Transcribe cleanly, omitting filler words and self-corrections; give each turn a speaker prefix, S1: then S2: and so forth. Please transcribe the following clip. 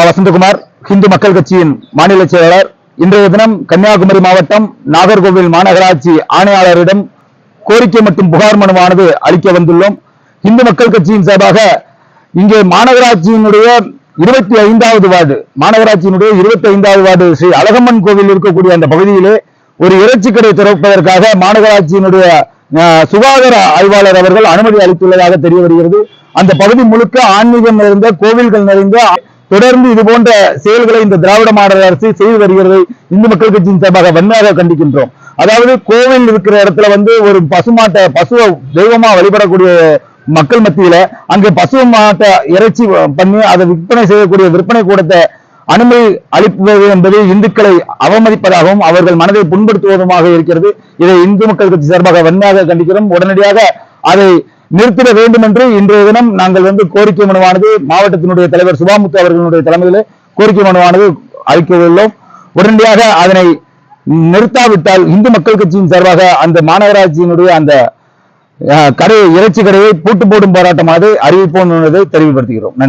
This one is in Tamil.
S1: வசந்தகுமார், இந்து மக்கள் கட்சியின் மாநில செயலாளர். இன்றைய தினம் கன்னியாகுமரி மாவட்டம் நாகர்கோவில் மாநகராட்சி ஆணையாளரிடம் கோரிக்கை மற்றும் புகார் மனுவானது அளிக்க வந்துள்ளோம். இந்து மக்கள் கட்சியின் சார்பாக இங்கே மாநகராட்சியினுடைய 25வது வார்டு ஸ்ரீ அழகம்மன் கோவில் இருக்கக்கூடிய அந்த பகுதியிலே ஒரு இறைச்சி கடை திறப்பதற்காக மாநகராட்சியினுடைய சுகாதார ஆய்வாளர் அவர்கள் அனுமதி அளித்துள்ளதாக தெரிய வருகிறது. அந்த பகுதி முழுக்க ஆன்மீகம் நிறைந்த, கோவில்கள் நிறைந்த, தொடர்ந்து இது போன்ற செயல்களை இந்த திராவிட மாடல் அரசு செய்து வருகிறது. இந்து மக்கள் கட்சியின் சார்பாக வன்மையாக கண்டிக்கின்றோம். அதாவது கோவில் இருக்கிற இடத்துல ஒரு பசுவை தெய்வமா வழிபடக்கூடிய மக்கள் மத்தியில அங்கே பசு மாட்ட இறைச்சி பண்ணி அதை விற்பனை செய்யக்கூடிய விற்பனை கூடத்தை அனுமதி அளிப்பது என்பது இந்துக்களை அவமதிப்பதாகவும் அவர்கள் மனதை புண்படுத்துவதுமாக இருக்கிறது. இதை இந்து மக்கள் கட்சி சார்பாக வன்மையாக கண்டிக்கிறோம். உடனடியாக அதை நிறுத்திட வேண்டும் என்று இன்றைய தினம் நாங்கள் கோரிக்கை மனுவானது மாவட்டத்தினுடைய தலைவர் சுபாமுத்து அவர்களுடைய தலைமையில் கோரிக்கை மனுவானது அளிக்க உள்ளோம். உடனடியாக அதனை நிறுத்தாவிட்டால் இந்து மக்கள் கட்சியின் சார்பாக அந்த மாநகராட்சியினுடைய அந்த இறைச்சி கடையை பூட்டு போடும் போராட்டமாக அறிவிப்போம் என்பதை தெரிவுபடுத்துகிறோம். நன்றி.